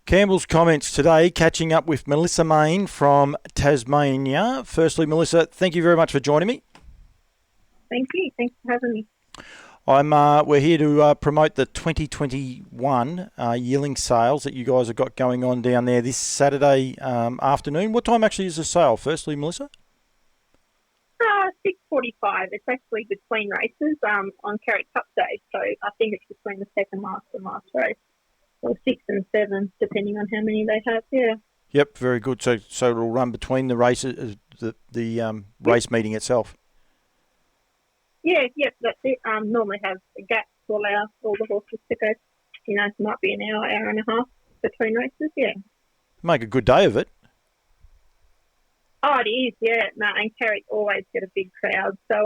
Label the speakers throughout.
Speaker 1: Campbell's comments today, catching up with Melissa Maine from Tasmania. Firstly, Melissa, thank you very much for joining me.
Speaker 2: Thank you. Thanks for having me.
Speaker 1: We're here to promote the 2021 Yearling sales that you guys have got going on down there this Saturday afternoon. What time actually is the sale? Firstly, Melissa?
Speaker 2: 6:45. It's actually between races on Carrick Cup Day, so I think it's between the second last and last race, or 6 and 7, depending on how many they have. Yeah.
Speaker 1: Yep, very good. So it'll run between the races, the race meeting itself.
Speaker 2: Yeah, yep, that's it. Normally have a gap to allow all the horses to go. It might be an hour and a half between races. Yeah.
Speaker 1: Make a good day of it.
Speaker 2: Oh, it is, yeah. No, and Carrick always get a big crowd. So,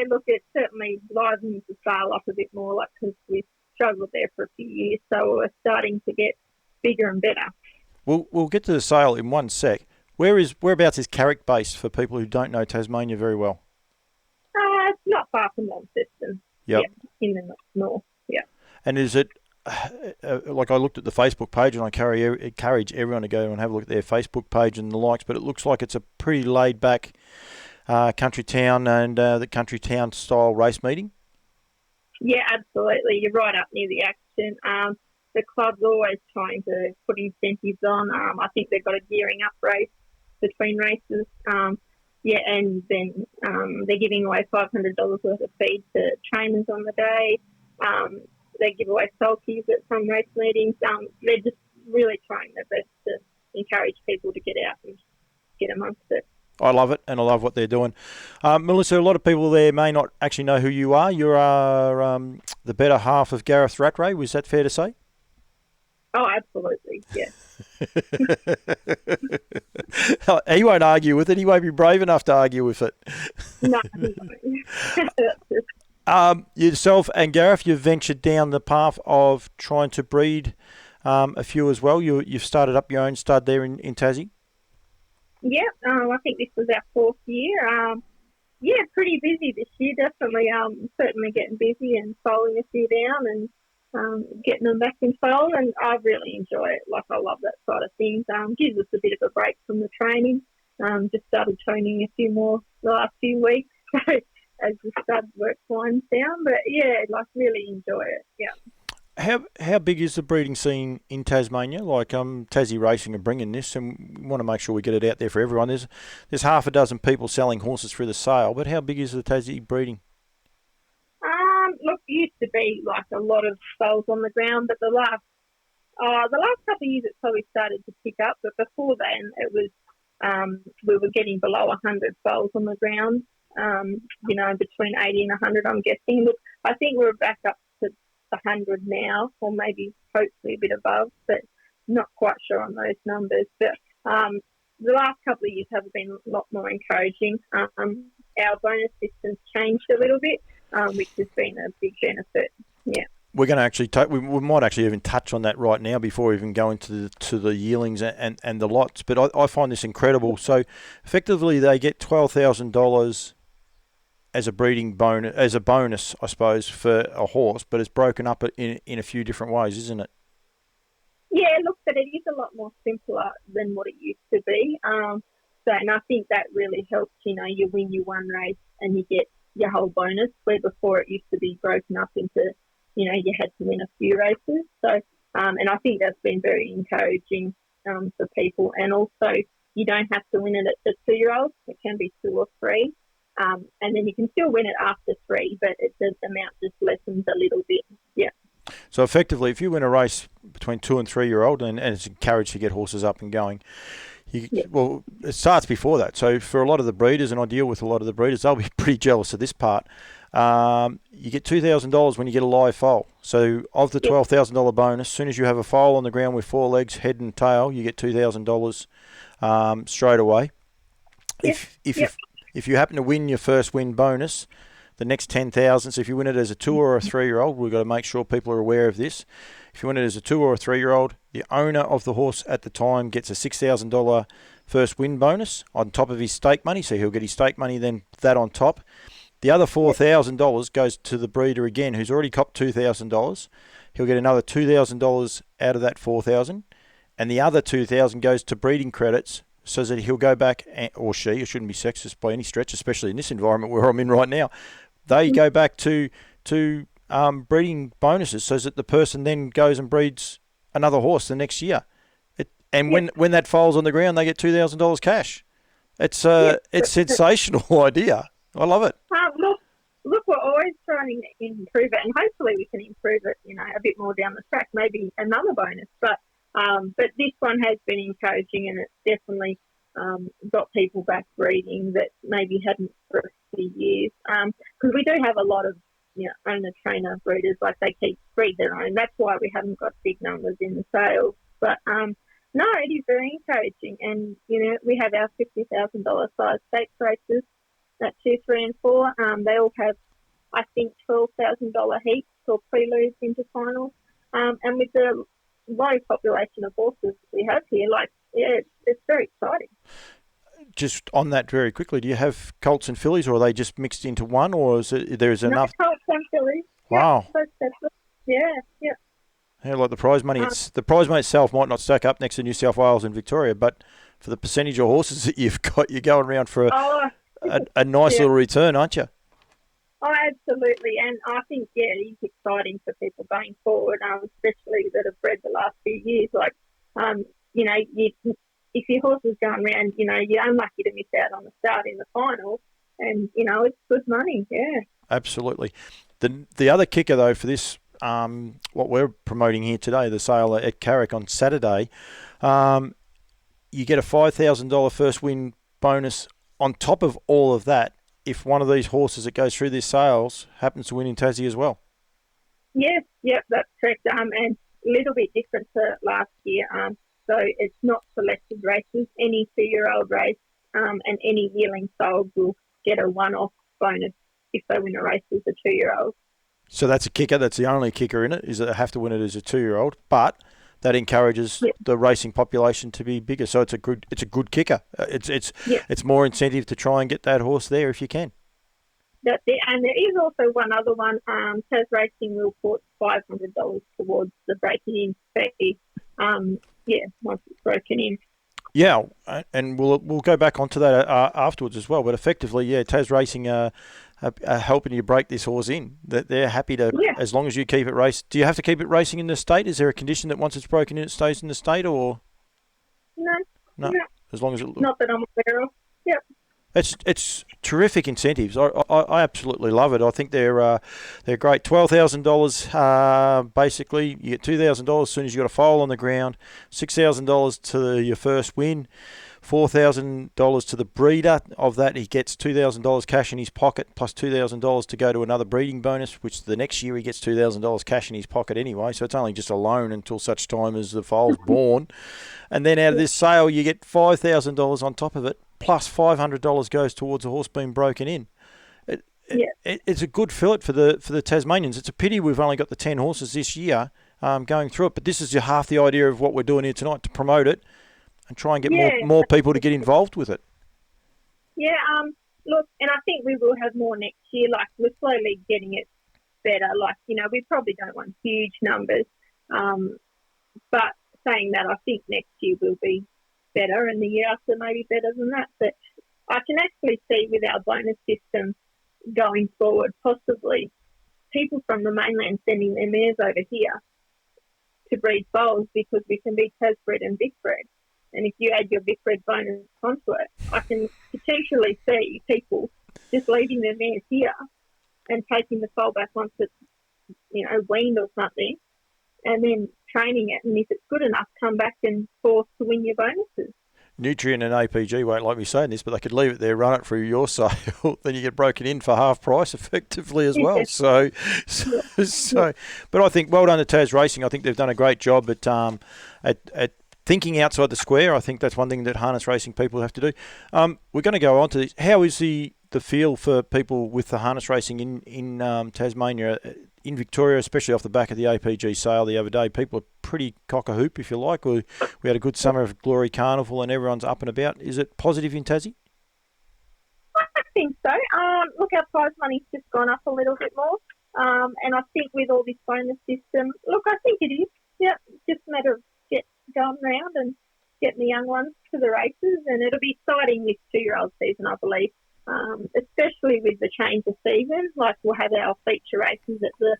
Speaker 2: look, it certainly livens the sale up a bit more, because we've struggled there for a few years. So we're starting to get bigger and better.
Speaker 1: We'll get to the sale in one sec. Whereabouts is Carrick based for people who don't know Tasmania very well?
Speaker 2: It's not far from Launceston.
Speaker 1: Yep.
Speaker 2: Yeah, in the north, yeah.
Speaker 1: And is it, like I looked at the Facebook page and I encourage everyone to go and have a look at their Facebook page and the likes, but it looks like it's a pretty laid-back country town and the country town style race meeting?
Speaker 2: Yeah, absolutely. You're right up near the action. The club's always trying to put incentives on. I think they've got a gearing up race between races. And then they're giving away $500 worth of feed to trainers on the day. They give away sulkies at some race meetings. They're just really trying their best to encourage people to get out and get amongst it.
Speaker 1: I love it, and I love what they're doing. Melissa, a lot of people there may not actually know who you are. You are the better half of Gareth Rattray. Was that fair to say?
Speaker 2: Oh, absolutely, yeah.
Speaker 1: He won't argue with it. He won't be brave enough to argue with it.
Speaker 2: No, he won't.
Speaker 1: Yourself and Gareth, you've ventured down the path of trying to breed a few as well. You've started up your own stud there in Tassie.
Speaker 2: Yeah, I think this was our 4th year. Pretty busy this year, definitely. Certainly getting busy and foaling a few down and getting them back in foal, and I really enjoy it. I love that side of things. Gives us a bit of a break from the training. Just started training a few more the last few weeks, so as the stud work winds down. But yeah, really enjoy it. Yeah.
Speaker 1: How big is the breeding scene in Tasmania? Tassie Racing are bringing this, and we want to make sure we get it out there for everyone. There's half a dozen people selling horses through the sale, but how big is the Tassie breeding?
Speaker 2: Look, it used to be a lot of foals on the ground, but the last couple of years it probably started to pick up. But before then, it was we were getting below 100 foals on the ground. Between 80 and 100, I'm guessing. Look, I think we're back up to 100 now, or maybe hopefully a bit above, but not quite sure on those numbers. But the last couple of years have been a lot more encouraging. Our bonus system's changed a little bit, which has been a big benefit. Yeah.
Speaker 1: We're going to actually we might actually even touch on that right now before we even go into the yearlings and the lots. But I find this incredible. So effectively, they get $12,000 as a breeding bonus, as a bonus, I suppose, for a horse. But it's broken up in a few different ways, isn't it?
Speaker 2: Yeah, look, but it is a lot more simpler than what it used to be. And I think that really helps. You win your one race and you get your whole bonus, where before it used to be broken up into, you had to win a few races. So, and I think that's been very encouraging for people. And also, you don't have to win it at the 2-year-olds. It can be 2 or 3. And then you can still win it after 3, but the amount just lessens a little bit. Yeah.
Speaker 1: So effectively, if you win a race between 2 and 3-year-old, and it's encouraged to get horses up and going, well, it starts before that. So for a lot of the breeders, and I deal with a lot of the breeders, they'll be pretty jealous of this part. You get $2,000 when you get a live foal. So of the $12,000 bonus, as soon as you have a foal on the ground with 4 legs, head and tail, you get $2,000 straight away. If you happen to win your first win bonus, the next $10,000. So if you win it as a 2 or a 3-year-old, we've got to make sure people are aware of this. If you win it as a 2 or a 3-year-old, the owner of the horse at the time gets a $6,000 first win bonus on top of his stake money. So he'll get his stake money, then that on top. The other $4,000 goes to the breeder again, who's already copped $2,000. He'll get another $2,000 out of that $4,000. and the other 2,000 goes to breeding credits, so that he'll go back, or she, it shouldn't be sexist by any stretch, especially in this environment where I'm in right now. They go back to breeding bonuses, so that the person then goes and breeds another horse the next year. When that foal's on the ground, they get $2,000 cash. It's sensational idea. I love it.
Speaker 2: Look, we're always trying to improve it, and hopefully we can improve it, a bit more down the track, maybe another bonus. But this one has been encouraging, and it's definitely got people back breeding that maybe hadn't for a few years. Because we do have a lot of owner-trainer breeders, like they breed their own. That's why we haven't got big numbers in the sales. But no, it is very encouraging, and we have our $50,000 size stakes races. At 2, 3, and 4. They all have, I think, $12,000 heats or preludes into finals. And with the low population of horses we have here, it's very exciting.
Speaker 1: Just on that very quickly, do you have colts and fillies, or are they just mixed into one, or is there's enough?
Speaker 2: No, colts and fillies.
Speaker 1: Wow.
Speaker 2: Yeah.
Speaker 1: Yeah, like the prize money. The prize money itself might not stack up next to New South Wales and Victoria, but for the percentage of horses that you've got, you're going around for a nice little return, aren't you?
Speaker 2: Oh, absolutely. And I think, it is exciting for people going forward, especially that have bred the last few years. If your horse is going around, you're unlucky to miss out on the start in the final. And, it's good money, yeah.
Speaker 1: Absolutely. The other kicker, though, for this, what we're promoting here today, the sale at Carrick on Saturday, you get a $5,000 first win bonus on top of all of that, if one of these horses that goes through these sales happens to win in Tassie as well.
Speaker 2: Yes, that's correct. And a little bit different to last year. So it's not selected races. Any 2-year-old race and any yearling sold will get a one-off bonus if they win a race as a 2-year-old.
Speaker 1: So that's a kicker. That's the only kicker in it, is that they have to win it as a 2-year-old. But that encourages the racing population to be bigger. So it's a good kicker. It's more incentive to try and get that horse there if you can.
Speaker 2: That's it. And there is also one other one. Tasracing will put $500 towards the breaking in fee. Once it's broken in.
Speaker 1: Yeah, and we'll go back onto that afterwards as well. But effectively, Tasracing are helping you break this horse in. That they're happy to, as long as you keep it race. Do you have to keep it racing in the state? Is there a condition that once it's broken in, it stays in the state, or no? As long as it
Speaker 2: not that I'm aware of. Yep.
Speaker 1: It's terrific incentives. I absolutely love it. I think they're great. $12,000 basically. You get $2,000 as soon as you got a foal on the ground. $6,000 to your first win. $4,000 to the breeder. Of that, he gets $2,000 cash in his pocket, plus $2,000 to go to another breeding bonus, which the next year he gets $2,000 cash in his pocket anyway. So it's only just a loan until such time as the foal's born. And then out of this sale, you get $5,000 on top of it, plus $500 goes towards a horse being broken in. It's a good fillet for the Tasmanians. It's a pity we've only got the 10 horses this year going through it, but this is half the idea of what we're doing here tonight, to promote it and try and get more people to get involved with it.
Speaker 2: Yeah, look, and I think we will have more next year. Like, we're slowly getting it better. Like, we probably don't want huge numbers. But saying that, I think next year will be better, and the year after maybe better than that. But I can actually see with our bonus system going forward, possibly people from the mainland sending their mares over here to breed foals, because we can be Tasbred and Vicbred. And if you add your Vicbred bonus onto it, I can potentially see people just leaving their mares here and taking the foal back once it's, weaned or something, and then training it. And if it's good enough, come back and force to win your bonuses.
Speaker 1: Nutrient and APG won't like me saying this, but they could leave it there, run it through your sale, then you get broken in for half price effectively as well. So, but I think well done to Tasracing. I think they've done a great job at thinking outside the square. I think that's one thing that harness racing people have to do. We're going to go on to this. How is the feel for people with the harness racing in Tasmania, in Victoria, especially off the back of the APG sale the other day? People are pretty cock-a-hoop, if you like. We had a good Summer of Glory Carnival and everyone's up and about. Is it positive in Tassie?
Speaker 2: I think so. Look, our prize money's just gone up a little bit more. And I think with all this bonus system, look, I think it is. Yeah, just a matter of going around and getting the young ones to the races. And it'll be exciting this 2-year-old season, I believe, especially with the change of season. Like, we'll have our feature races at the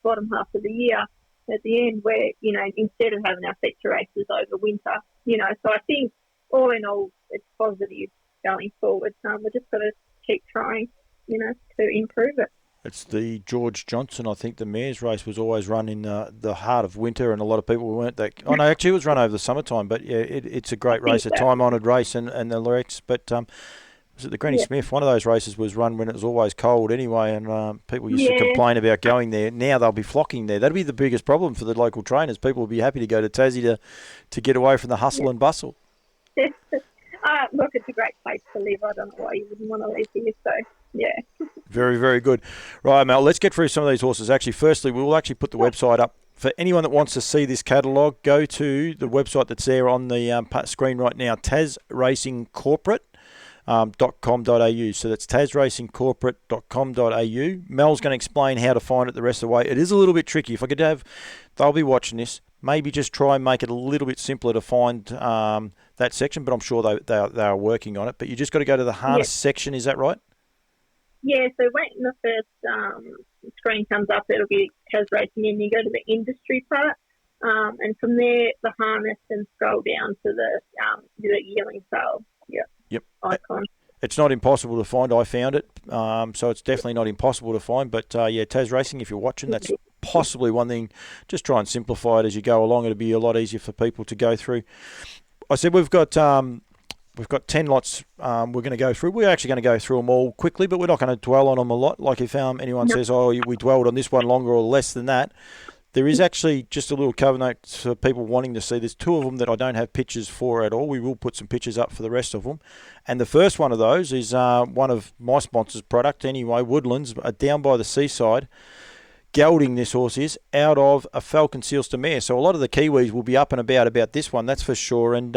Speaker 2: bottom half of the year at the end, where, instead of having our feature races over winter, so I think all in all, it's positive going forward. We've just got to keep trying, to improve it.
Speaker 1: It's the George Johnson, I think the mare's race was always run in the heart of winter, and a lot of people weren't that. Oh, no, actually it was run over the summertime, but yeah, it's a great race, a time-honoured race, and the lyrics, but was it the Granny Smith? One of those races was run when it was always cold anyway, and people used to complain about going there. Now they'll be flocking there. That'll be the biggest problem for the local trainers. People will be happy to go to Tassie to get away from the hustle and bustle.
Speaker 2: Look, it's a great place to live. I don't know why you wouldn't want to live here, so yeah.
Speaker 1: Very, very good. Right, Mel, let's get through some of these horses. Actually, firstly, we will actually put the website up. For anyone that wants to see this catalogue, go to the website that's there on the screen right now, tasracingcorporate.com.au. So that's tasracingcorporate.com.au. Mel's going to explain how to find it the rest of the way. It is a little bit tricky. If I could have, they'll be watching this, maybe just try and make it a little bit simpler to find that section, but I'm sure they are working on it. But you just got to go to the harness section, is that right?
Speaker 2: Yeah, so when the first screen comes up, it'll be Tas Racing, and you go to the industry part, and from there, the harness, and scroll down to the yearling sale. Yep. Icon.
Speaker 1: It's not impossible to find. I found it, so it's definitely not impossible to find. But Tas Racing, if you're watching, that's possibly one thing. Just try and simplify it as you go along. It'll be a lot easier for people to go through. I said we've got 10 lots we're going to go through. We're actually going to go through them all quickly, but we're not going to dwell on them a lot. Like if anyone says, oh, we dwelled on this one longer or less than that, there is actually just a little cover note for people wanting to see. There's 2 of them that I don't have pictures for at all. We will put some pictures up for the rest of them. And the first one of those is one of my sponsor's product anyway, Woodlands, down by the seaside. Gelding this horse is out of a Falcon Sealster mare. So a lot of the Kiwis will be up and about this one, that's for sure. And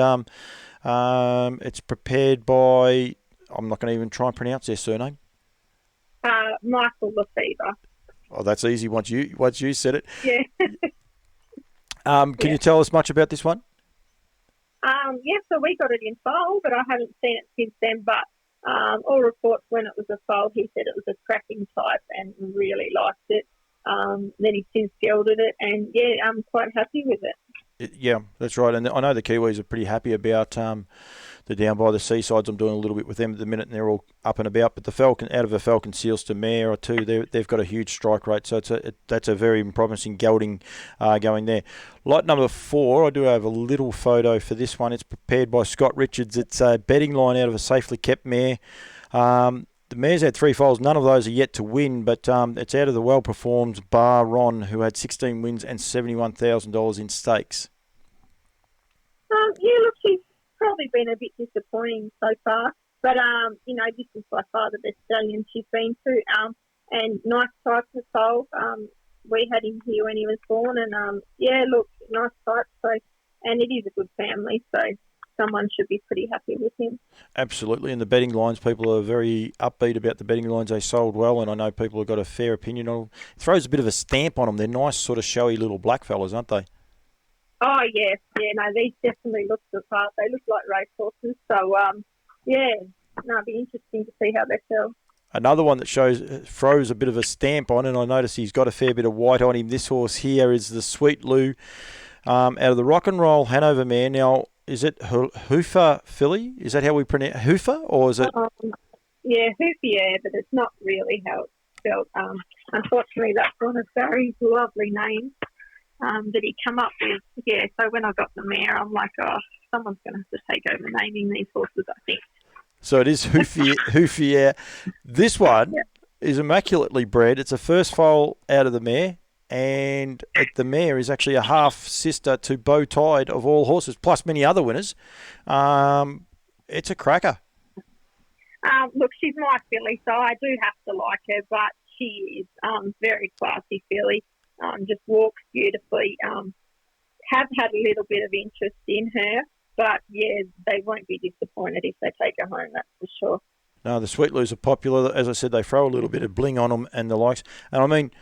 Speaker 1: it's prepared by, I'm not going to even try and pronounce their surname.
Speaker 2: Michael Lefebvre.
Speaker 1: Oh, that's easy once you said it.
Speaker 2: Yeah.
Speaker 1: Can you tell us much about this one?
Speaker 2: So we got it in foal, but I haven't seen it since then. But all reports when it was a foal, he said it was a cracking type and really liked it. Then he since gelded it, and I'm quite happy with it.
Speaker 1: Yeah, that's right. And I know the Kiwis are pretty happy about the down by the seasides. I'm doing a little bit with them at the minute, and they're all up and about. But the Falcon, out of a Falcon Sealster mare or two, they've got a huge strike rate. So that's a very promising gelding going there. Lot number 4, I do have a little photo for this one. It's prepared by Scott Richards. It's a betting line out of a safely kept mare. The mare's had 3 foals. None of those are yet to win, but it's out of the well-performed Bar Ron, who had 16 wins and $71,000 in stakes.
Speaker 2: Look, she's probably been a bit disappointing so far, but this is by far the best stallion she's been through. And nice type of foal. We had him here when he was born, and nice type. So, and it is a good family, so someone should be pretty happy with him.
Speaker 1: Absolutely, and the betting lines, people are very upbeat about the betting lines. They sold well, and I know people have got a fair opinion on them. It throws a bit of a stamp on them. They're nice, sort of showy little black fellas, aren't they?
Speaker 2: Oh, yes. Yeah, no, these definitely look the part. They look like racehorses. So, it'll be interesting to see how they sell.
Speaker 1: Another one that throws a bit of a stamp on, and I notice he's got a fair bit of white on him. This horse here is the Sweet Lou out of the Rock and Roll Hanover mare. Now, is it Hoofer filly? Is that how we pronounce Hoofer, or is it?
Speaker 2: Hoofer, but it's not really how it's spelled. Unfortunately, that's one of Barry's lovely names that he come up with. Yeah, so when I got the mare, I'm like, someone's going to have to take over naming these horses, I think.
Speaker 1: So it is Hoofier. This one is immaculately bred. It's a first foal out of the mare. And the mare is actually a half sister to Bow Tide of all horses, plus many other winners. It's a cracker.
Speaker 2: Look, she's my filly, so I do have to like her, but she is very classy filly. Just walks beautifully. Have had a little bit of interest in her, but they won't be disappointed if they take her home, that's for sure. No,
Speaker 1: the Sweet Loos are popular. As I said, they throw a little bit of bling on them and the likes. And I mean,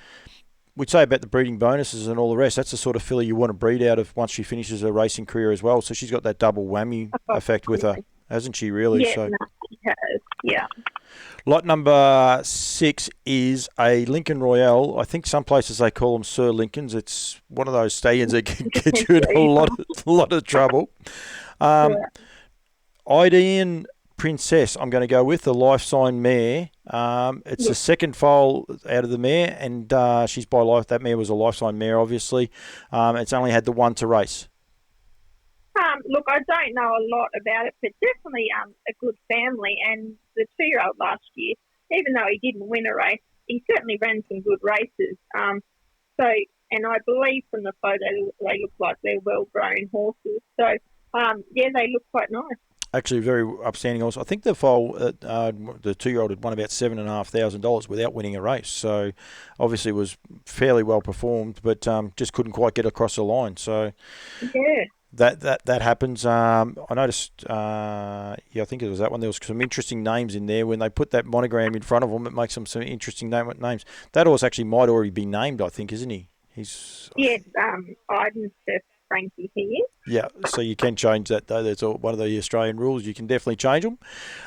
Speaker 1: we'd say about the breeding bonuses and all the rest, that's the sort of filly you want to breed out of once she finishes her racing career as well. So she's got that double whammy effect with her, hasn't she, really?
Speaker 2: Yeah,
Speaker 1: So
Speaker 2: no, she has. Yeah.
Speaker 1: lot number 6 is a Lincoln Royale. I think some places they call them Sir Lincolns. It's one of those stallions that can get you in a lot of trouble. Idean Princess, I'm going to go with the life sign mare. It's the second foal out of the mare, and she's by life. That mare was a life sign mare, obviously. It's only had the one to race.
Speaker 2: Look, I don't know a lot about it, but definitely a good family. And the 2-year-old last year, even though he didn't win a race, he certainly ran some good races. And I believe from the photo they look like they're well-grown horses. So, they look quite nice.
Speaker 1: Actually, very upstanding horse. I think the foal, the 2-year-old had won about $7,500 without winning a race. So, obviously, was fairly well performed, but just couldn't quite get across the line. So,
Speaker 2: yeah.
Speaker 1: That happens. I noticed, I think it was that one. There was some interesting names in there. When they put that monogram in front of them, it makes them some interesting names. That horse actually might already be named, I think, isn't he?
Speaker 2: Yes, Iden's Frankie here.
Speaker 1: Yeah, so you can change that, though. That's one of the Australian rules. You can definitely change them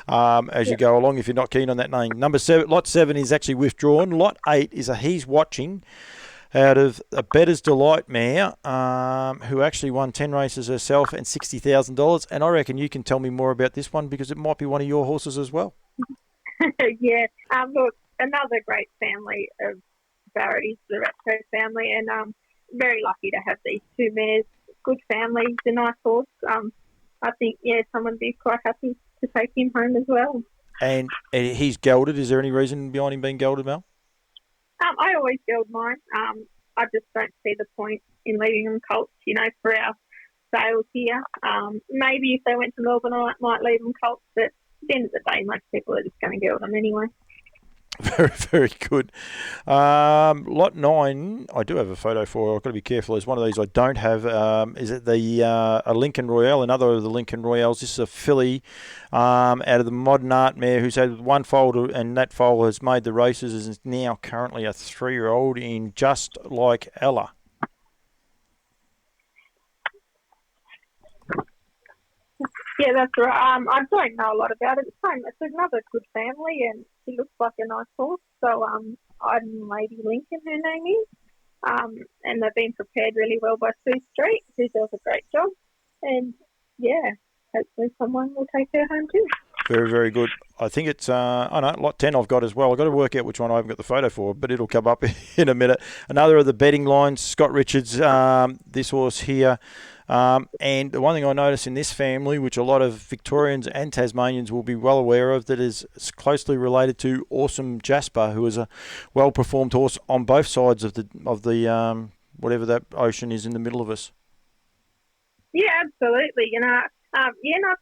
Speaker 1: as you go along if you're not keen on that name. Number 7, lot 7 is actually withdrawn. Lot 8 is a He's Watching out of a Better's Delight mare, who actually won 10 races herself and $60,000. And I reckon you can tell me more about this one because it might be one of your horses as well.
Speaker 2: Yeah. Look, another great family of Barry's, the Ratco family, and very lucky to have these 2 mares. Good family, he's a nice horse. I think, someone would be quite happy to take him home as well.
Speaker 1: And he's gelded. Is there any reason behind him being gelded, Mel?
Speaker 2: I always geld mine. I just don't see the point in leaving them colts, for our sales here. Maybe if they went to Melbourne, I might leave them colts, but at the end of the day, most people are just going to geld them anyway.
Speaker 1: Very, very good. Lot 9, I do have a photo for. I've got to be careful. There's one of these I don't have. Is it a Lincoln Royale? Another of the Lincoln Royales. This is a filly out of the Modern Art mare who's had one foal, and that foal has made the races. Is now currently a 3-year-old in Just Like Ella.
Speaker 2: Yeah, that's right. I don't know a lot about it. It's another good family, and she looks like a nice horse. So, I'm Lady Lincoln, her name is. And they've been prepared really well by Sue Street, who does a great job. And, hopefully someone will take her home too.
Speaker 1: Very, very good. I think it's, lot 10 I've got as well. I've got to work out which one I haven't got the photo for, but it'll come up in a minute. Another of the betting lines, Scott Richards, this horse here. And the one thing I notice in this family, which a lot of Victorians and Tasmanians will be well aware of, that is closely related to Awesome Jasper, who is a well-performed horse on both sides of the whatever that ocean is in the middle of us.
Speaker 2: Yeah, absolutely.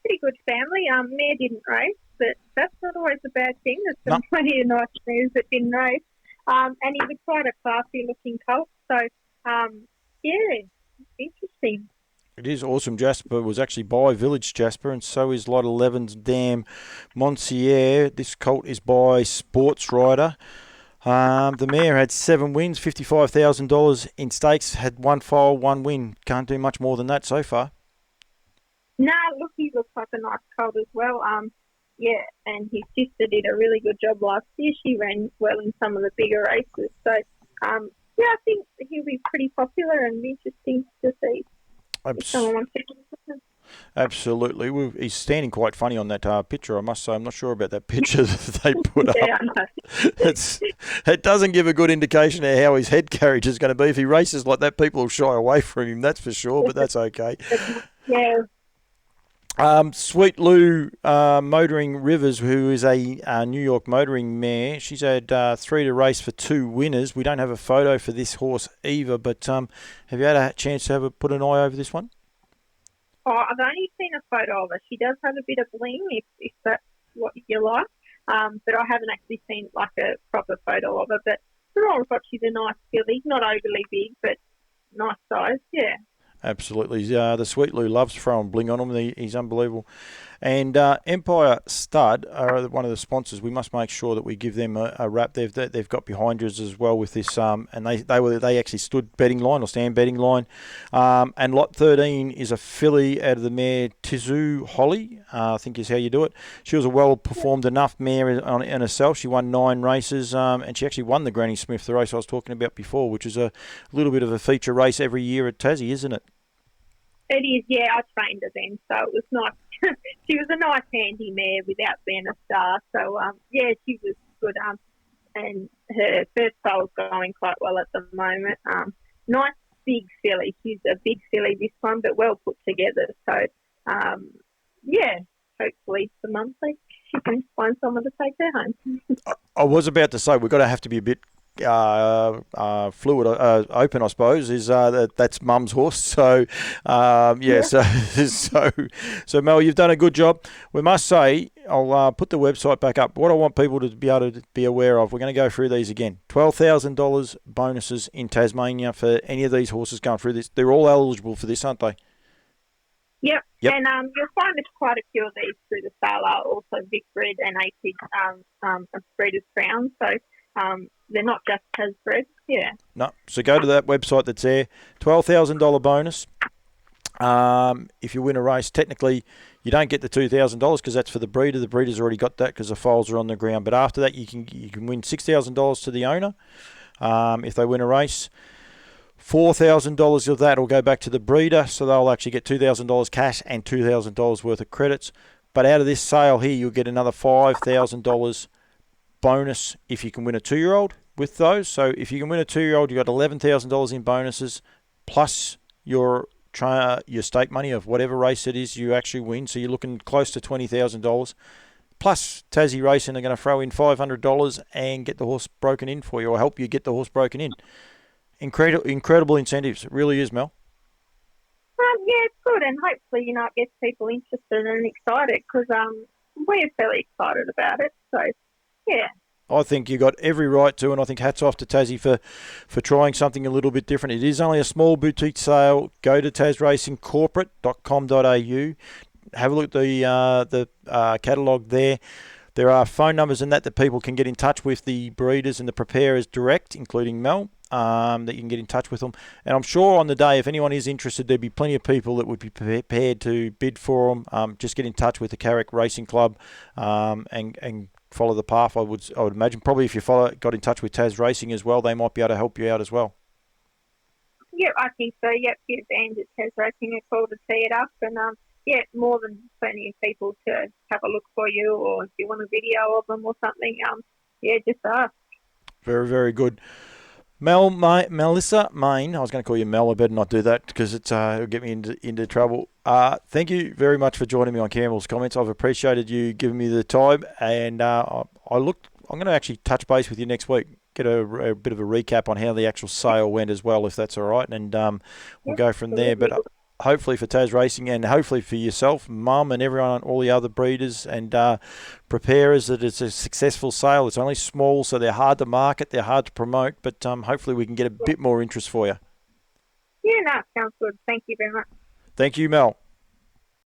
Speaker 2: Pretty good family. Mare didn't race, but that's not always a bad thing. There's plenty of nice mares that didn't race. And he was quite a classy-looking colt. So, interesting.
Speaker 1: It is. Awesome Jasper was actually by Village Jasper, and so is Lot 11's Dam Monsieur. This colt is by Sports Rider. The mare had 7 wins, $55,000 in stakes, had 1 foal, 1 win. Can't do much more than that so far.
Speaker 2: No, look, he looks like a nice colt as well. And his sister did a really good job last year. She ran well in some of the bigger races. So, I think he'll be pretty popular and interesting to see.
Speaker 1: Absolutely. He's standing quite funny on that picture, I must say. I'm not sure about that picture that they put up. It doesn't give a good indication of how his head carriage is going to be. If he races like that, people will shy away from him, that's for sure, but that's okay.
Speaker 2: Yeah.
Speaker 1: Sweet Lou Motoring Rivers, who is a New York motoring mare. She's had 3 to race for 2 winners. We don't have a photo for this horse either, but have you had a chance to put an eye over this one?
Speaker 2: Oh, I've only seen a photo of her. She does have a bit of bling, if that's what you like, but I haven't actually seen like a proper photo of her. But for all I've got, she's a nice filly, not overly big, but nice size, yeah.
Speaker 1: Absolutely. The Sweet Lou loves throwing bling on him. He's unbelievable. And Empire Stud are one of the sponsors. We must make sure that we give them a wrap. They've got behind us as well with this. And they actually stood betting line or stand betting line. And lot 13 is a filly out of the mare Tizu Holly. I think is how you do it. She was a well performed enough mare in herself. She won 9 races, and she actually won the Granny Smith, the race I was talking about before, which is a little bit of a feature race every year at Tassie, isn't it?
Speaker 2: It is, yeah. I trained her then, so it was nice. She was a nice handy mare without being a star. So, yeah, she was good. And her first soul's going quite well at the moment. Nice big filly. She's a big filly this one, but well put together. So, yeah, hopefully for monthly she can find someone to take her home.
Speaker 1: I was about to say we've got to have to be a bit fluid, open, I suppose. Is that's Mum's horse. So, yeah. So Mel, you've done a good job. We must say, I'll put the website back up. What I want people to be able to be aware of, we're going to go through these again. $12,000 bonuses in Tasmania for any of these horses going through this. They're all eligible for this, aren't they?
Speaker 2: Yep. And you'll find there's quite a few of these through the sale are also Vic Bred and AP Breeders' Crown. So they're not just Tasbred. Yeah.
Speaker 1: No. So go to that website that's there. $12,000 bonus. If you win a race, technically you don't get the $2,000 because that's for the breeder. The breeder's already got that because the foals are on the ground. But after that, you can win $6,000 to the owner if they win a race. $4,000 of that will go back to the breeder, so they'll actually get $2,000 cash and $2,000 worth of credits. But out of this sale here, you'll get another $5,000 bonus if you can win a 2-year-old with those. So if you can win a 2-year-old, you've got $11,000 in bonuses plus your stake money of whatever race it is you actually win. So you're looking close to $20,000. Plus Tassie Racing are going to throw in $500 and get the horse broken in for you, or help you get the horse broken in. Incredible incentives. It really is, Mel.
Speaker 2: Yeah, it's good, and hopefully, it gets people interested and excited because we're fairly excited about it. So, yeah.
Speaker 1: I think you got every right to, and I think hats off to Tassie for trying something a little bit different. It is only a small boutique sale. Go to tasracingcorporate.com.au. Have a look at the catalogue there. There are phone numbers and that people can get in touch with the breeders and the preparers direct, including Mel. That you can get in touch with them. And I'm sure on the day, if anyone is interested, there'd be plenty of people that would be prepared to bid for them. Just get in touch with the Carrick Racing Club and follow the path. I would imagine probably if you got in touch with Tas Racing as well, they might be able to help you out as well.
Speaker 2: Yeah, I think so. Yep, give Ange at Tas Racing a call to tee it up, and yeah, more than plenty of people to have a look for you, or if you want a video of them or something, yeah, just ask.
Speaker 1: Very, very good. Melissa Maine, I was going to call you Mel, I better not do that because it'll get me into trouble. Thank you very much for joining me on Campbell's Comments. I've appreciated you giving me the time, and I'm going to actually touch base with you next week, get a bit of a recap on how the actual sale went as well, if that's all right, and we'll go from there. But hopefully for Tas Racing and hopefully for yourself, Mum, and everyone, all the other breeders and preparers, that it's a successful sale. It's only small, so they're hard to market, they're hard to promote, but hopefully we can get a bit more interest for you.
Speaker 2: Yeah, no, sounds good. Thank you very much.
Speaker 1: Thank you, Mel.